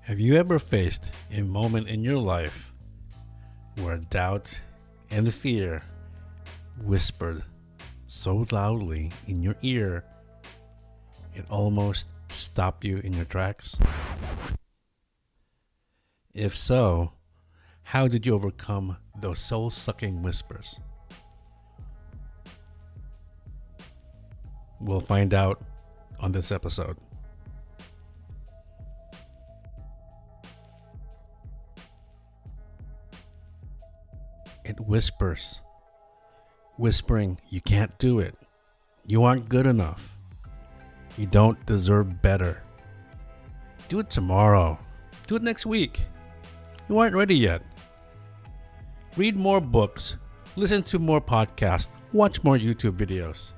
Have you ever faced a moment in your life where doubt and fear whispered so loudly in your ear it almost stopped you in your tracks? If so, how did you overcome those soul-sucking whispers? We'll find out on this episode. It whispers, whispering, you can't do it. You aren't good enough. You don't deserve better. Do it tomorrow. Do it next week. You aren't ready yet. Read more books, listen to more podcasts, watch more YouTube videos.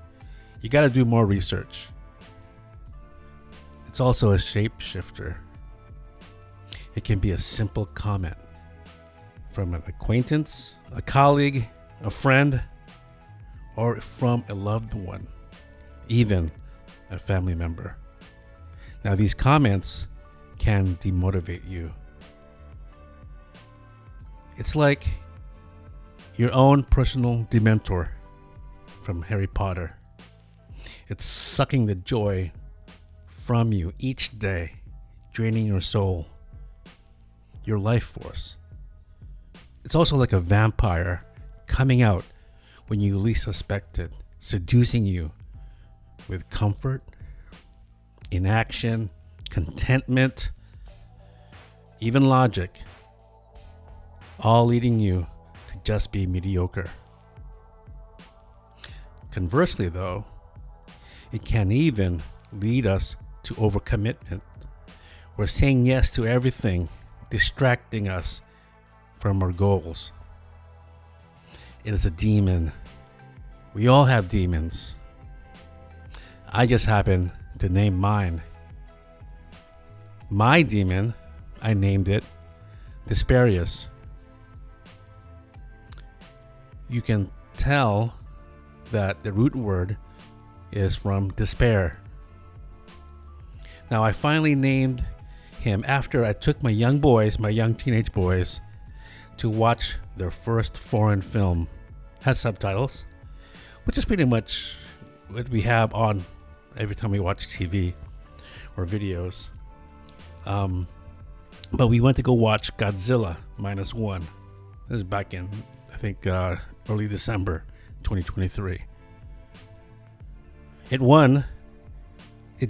You got to do more research. It's also a shapeshifter. It can be a simple comment from an acquaintance, a colleague, a friend, or from a loved one, even a family member. Now, these comments can demotivate you. It's like your own personal dementor from Harry Potter. It's sucking the joy from you each day, draining your soul, your life force. It's also like a vampire coming out when you least suspect it, seducing you with comfort, inaction, contentment, even logic, all leading you to just be mediocre. Conversely, though, it can even lead us to overcommitment. We're saying yes to everything, distracting us from our goals. It is a demon. We all have demons. I just happen to name mine. My demon, I named it Desparius. You can tell that the root word is from despair. Now, I finally named him after I took my young teenage boys, to watch their first foreign film. Has subtitles, which is pretty much what we have on every time we watch TV or videos. But we went to go watch Godzilla -1. This is back in, I think, early December 2023. It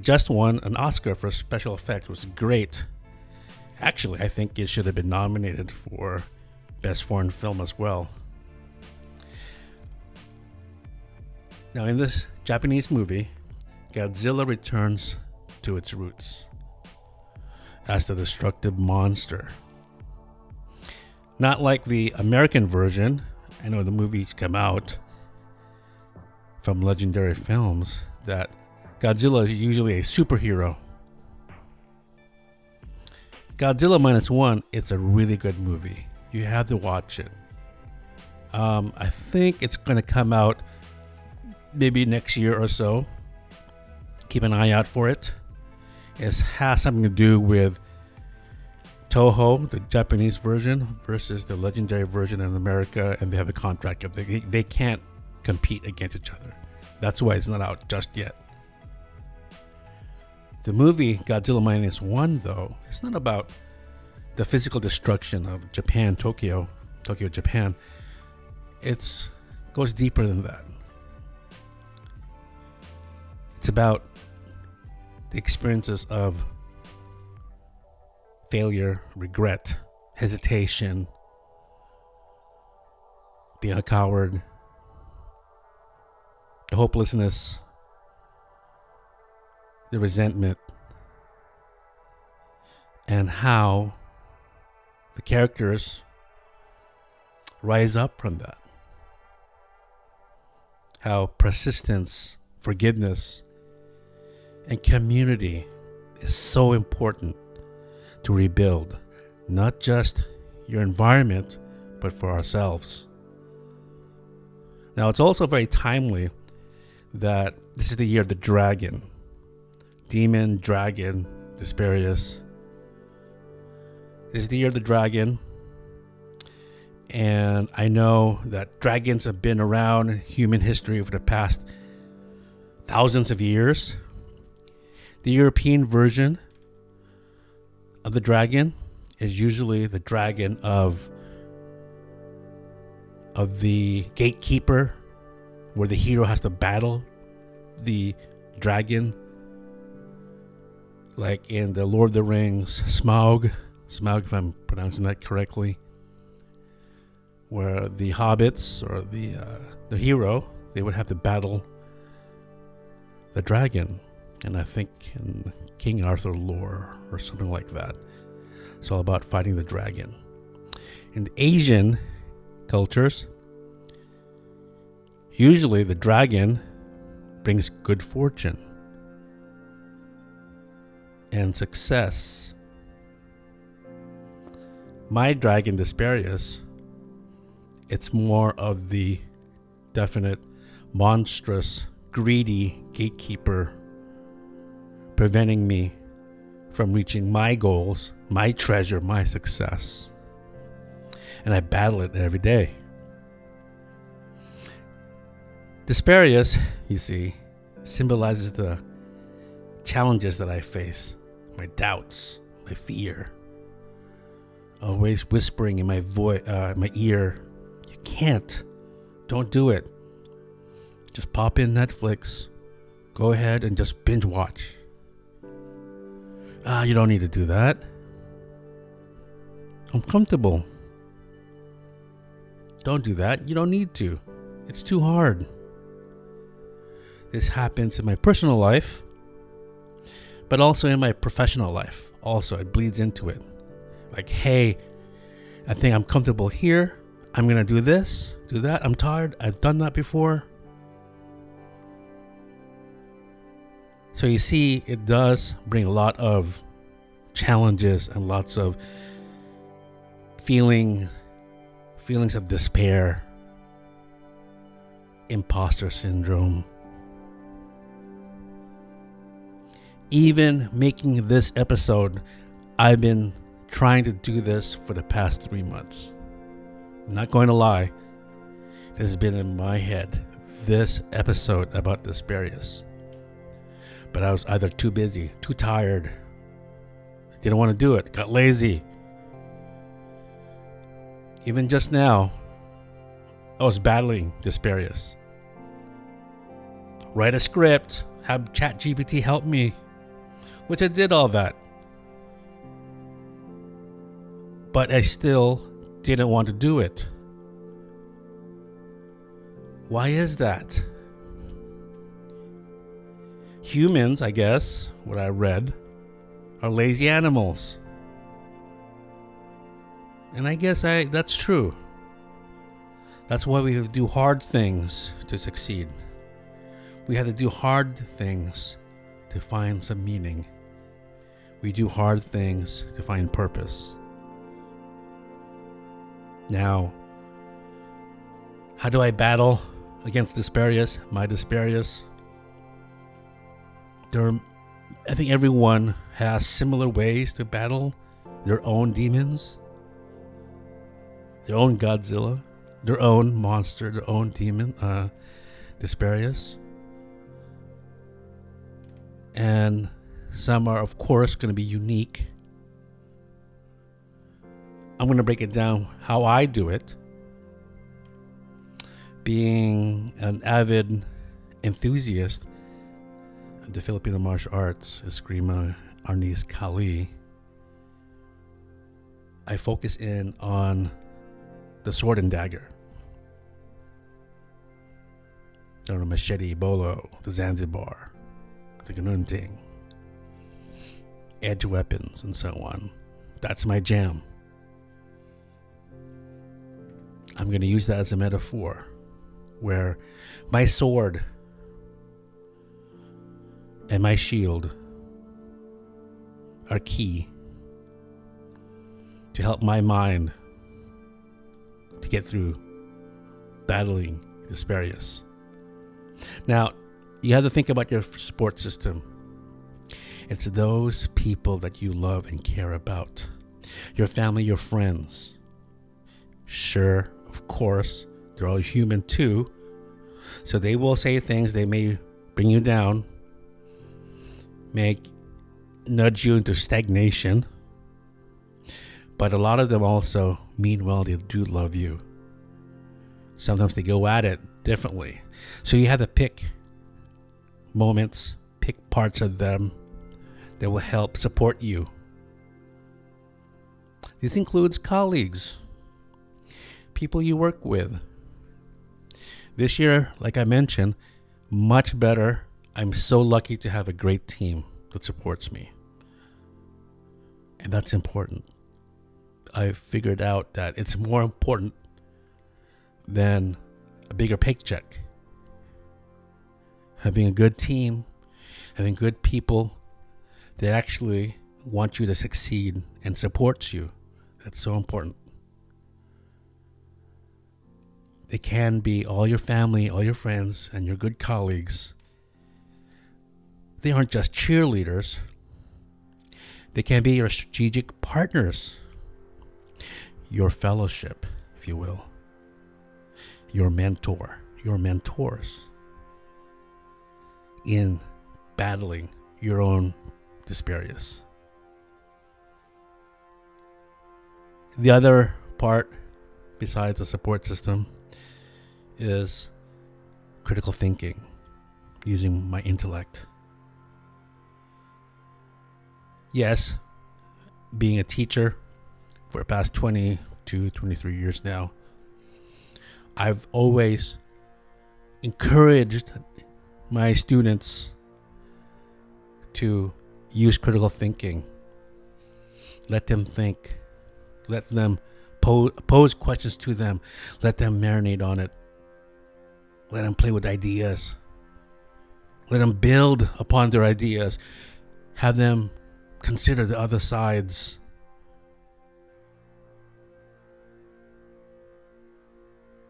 just won an Oscar for special effects. It was great. Actually, I think it should have been nominated for Best Foreign Film as well. Now, in this Japanese movie, Godzilla returns to its roots as the destructive monster. Not like the American version. I know the movies come out from Legendary Films that Godzilla is usually a superhero. Godzilla -1, it's a really good movie. You have to watch it. I think it's going to come out maybe next year or so. Keep an eye out for it. It has something to do with Toho, the Japanese version, versus the legendary version in America, and they have a contract. They can't compete against each other. That's why it's not out just yet. The movie Godzilla -1, though, it's not about the physical destruction of Japan, Tokyo, Japan. It goes deeper than that. It's about the experiences of failure, regret, hesitation, being a coward, the hopelessness, the resentment, and how the characters rise up from that. How persistence, forgiveness, and community is so important to rebuild, not just your environment, but for ourselves. Now, it's also very timely that this is the year of the dragon. Demon, dragon, Desparius. This is the year of the dragon. And I know that dragons have been around in human history over the past thousands of years. The European version of the dragon is usually the dragon of the gatekeeper, where the hero has to battle the dragon, like in the Lord of the Rings, Smaug, if I'm pronouncing that correctly, where the hobbits or the hero, they would have to battle the dragon. And I think in King Arthur lore or something like that, it's all about fighting the dragon. In the Asian cultures, usually the dragon brings good fortune and success. My dragon, Desparius, it's more of the definite, monstrous, greedy gatekeeper, preventing me from reaching my goals, my treasure, my success. And I battle it every day. Desparius, you see, symbolizes the challenges that I face, my doubts, my fear. Always whispering in my my ear, "You can't. Don't do it. Just pop in Netflix. Go ahead and just binge watch. You don't need to do that. I'm comfortable. Don't do that. You don't need to. It's too hard." This happens in my personal life, but also in my professional life. Also, it bleeds into it. Like, hey, I think I'm comfortable here. I'm going to do this, do that. I'm tired. I've done that before. So you see, it does bring a lot of challenges and lots of feelings of despair, imposter syndrome. Even making this episode, I've been trying to do this for the past 3 months. I'm not going to lie. This has been in my head, this episode about Desparius. But I was either too busy, too tired, didn't want to do it, got lazy. Even just now, I was battling Desparius. Write a script, have ChatGPT help me, which I did all that. But I still didn't want to do it. Why is that? Humans, I guess, what I read, are lazy animals. And I guess that's true. That's why we have to do hard things to succeed. We have to do hard things to find some meaning. We do hard things to find purpose. Now, how do I battle against Desparius, my Desparius? I think everyone has similar ways to battle their own demons, their own Godzilla, their own monster, their own demon, Desparius. And some are, of course, going to be unique. I'm going to break it down how I do it. Being an avid enthusiast of the Filipino martial arts, Eskrima, Arnis, Kali, I focus in on the sword and dagger. The machete, bolo, the Zanzibar, the Ganunting, edge weapons, and so on. That's my jam. I'm going to use that as a metaphor, where my sword and my shield are key to help my mind to get through battling Desparius. Now, you have to think about your support system. It's those people that you love and care about. Your family, your friends. Sure, of course, they're all human too. So they will say things, they may bring you down, may nudge you into stagnation. But a lot of them also mean well, they do love you. Sometimes they go at it differently. So you have to pick moments, pick parts of them that will help support you. This includes colleagues, people you work with. This year, like I mentioned, much better. I'm so lucky to have a great team that supports me. And that's important. I figured out that it's more important than a bigger paycheck. Having a good team, having good people that actually want you to succeed and supports you. That's so important. They can be all your family, all your friends, and your good colleagues. They aren't just cheerleaders. They can be your strategic partners, your fellowship, if you will, your mentor, your mentors in battling your own Desparius. The other part, besides the support system, is critical thinking, using my intellect. Yes, being a teacher for the past 22, 23 years now, I've always encouraged my students to use critical thinking. Let them think. Let them pose questions to them. Let them marinate on it. Let them play with ideas. Let them build upon their ideas. Have them consider the other sides.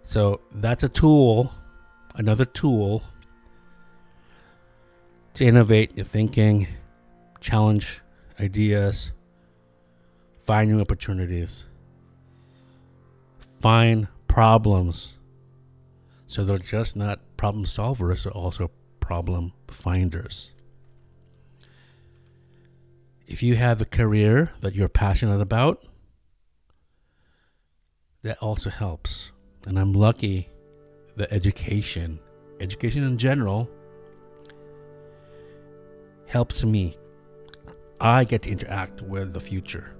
So that's a tool, another tool to innovate your thinking, challenge ideas, find new opportunities, find problems. So they're just not problem solvers, they're also problem finders. If you have a career that you're passionate about, that also helps. And I'm lucky that education in general, helps me. I get to interact with the future.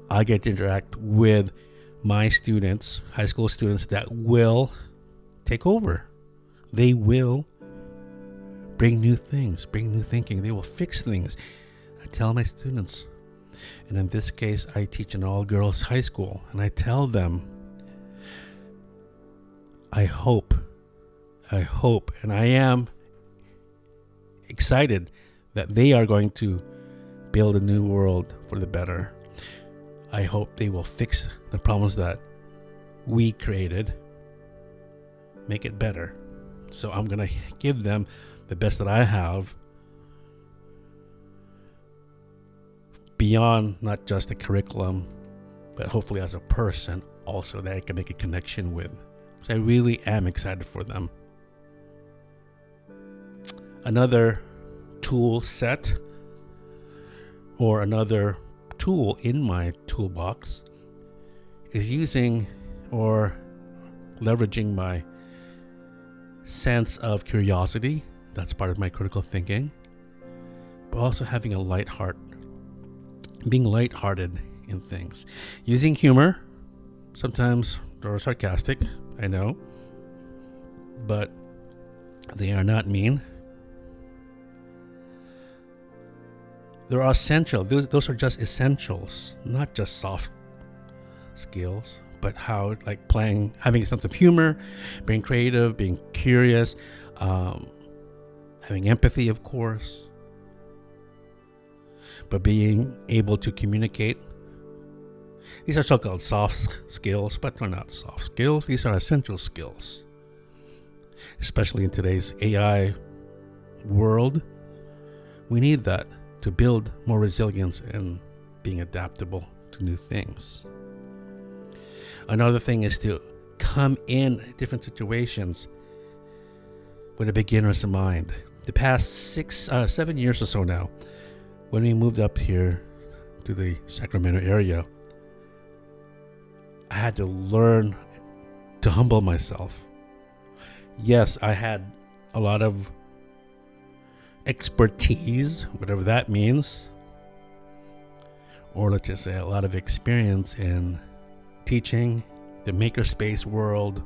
I get to interact with my students, high school students that will take over. They will bring new things, bring new thinking. They will fix things. I tell my students, and in this case, I teach an all-girls high school, and I tell them, I hope, and I am excited that they are going to build a new world for the better. I hope they will fix the problems that we created, make it better. So I'm going to give them the best that I have beyond not just the curriculum, but hopefully as a person also that I can make a connection with. So I really am excited for them. Another tool set or another tool in my toolbox is using or leveraging my sense of curiosity. That's part of my critical thinking, but also having a light heart, being lighthearted in things, using humor. Sometimes they're sarcastic, I know, but they are not mean. They're essential. Those are just essentials, not just soft skills, but how, like playing, having a sense of humor, being creative, being curious, having empathy, of course, but being able to communicate. These are so-called soft skills, but they're not soft skills. These are essential skills, especially in today's AI world. We need that to build more resilience and being adaptable to new things. Another thing is to come in different situations with a beginner's mind. The past 7 years or so now, when we moved up here to the Sacramento area, I had to learn to humble myself. Yes, I had a lot of expertise, whatever that means, or let's just say a lot of experience in teaching, the makerspace world,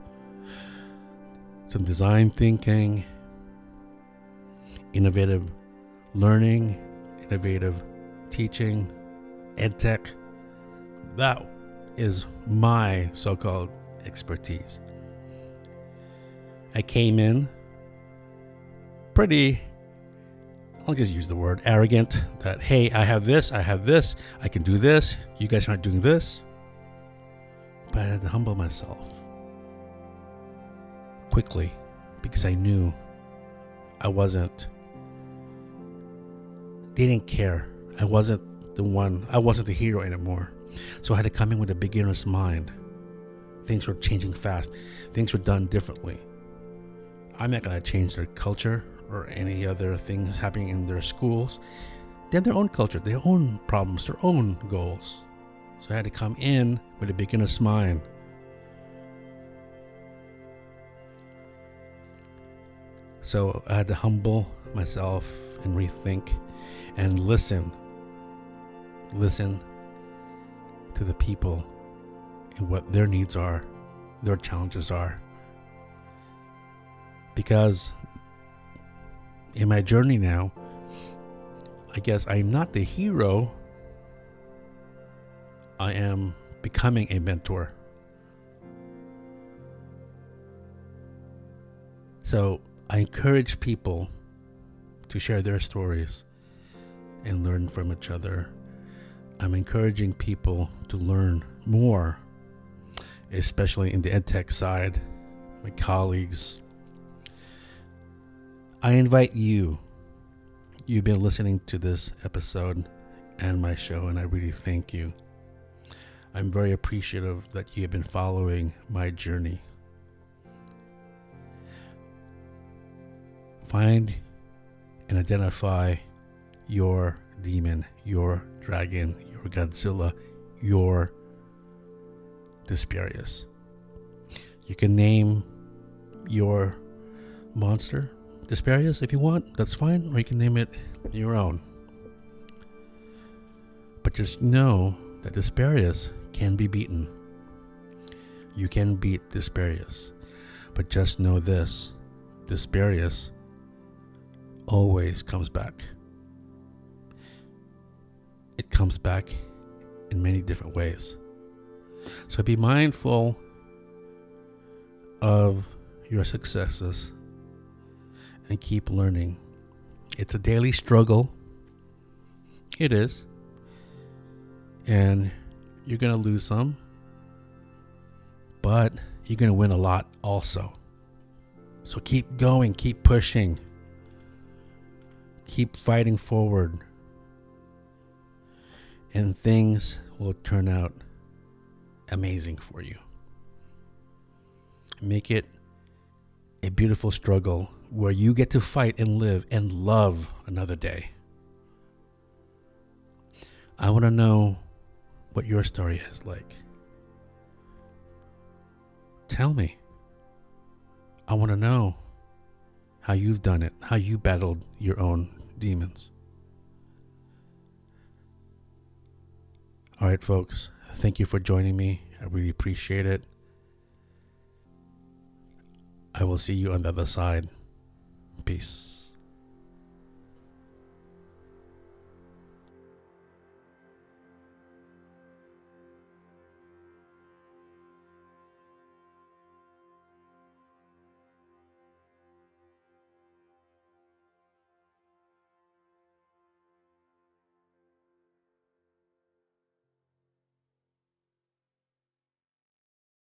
some design thinking, innovative learning, innovative teaching, ed tech. That is my so-called expertise. I came in pretty, I'll just use the word arrogant, that, hey, I have this, I can do this, you guys aren't doing this. But I had to humble myself quickly because I knew they didn't care. I wasn't the hero anymore. So I had to come in with a beginner's mind. Things were changing fast. Things were done differently. I'm not going to change their culture or any other things happening in their schools. They have their own culture, their own problems, their own goals. So I had to come in with a beginner's mind. So I had to humble myself and rethink and listen to the people and what their needs are, their challenges are. Because in my journey now, I guess I'm not the hero. I am becoming a mentor. So I encourage people to share their stories and learn from each other. I'm encouraging people to learn more, especially in the edtech side, my colleagues. I invite you. You've been listening to this episode and my show, and I really thank you. I'm very appreciative that you have been following my journey. Find and identify your demon, your dragon, your Godzilla, your Desparius. You can name your monster Desparius if you want, that's fine, or you can name it your own. But just know that Desparius can be beaten. You can beat Desparius. But just know this, Desparius always comes back. It comes back in many different ways. So be mindful of your successes and keep learning. It's a daily struggle. It is. And you're going to lose some, but you're going to win a lot also. So keep going, keep pushing, keep fighting forward, and things will turn out amazing for you. Make it a beautiful struggle where you get to fight and live and love another day. I want to know what your story is like. Tell me. I want to know how you've done it, how you battled your own demons. All right, folks. Thank you for joining me. I really appreciate it. I will see you on the other side. Peace.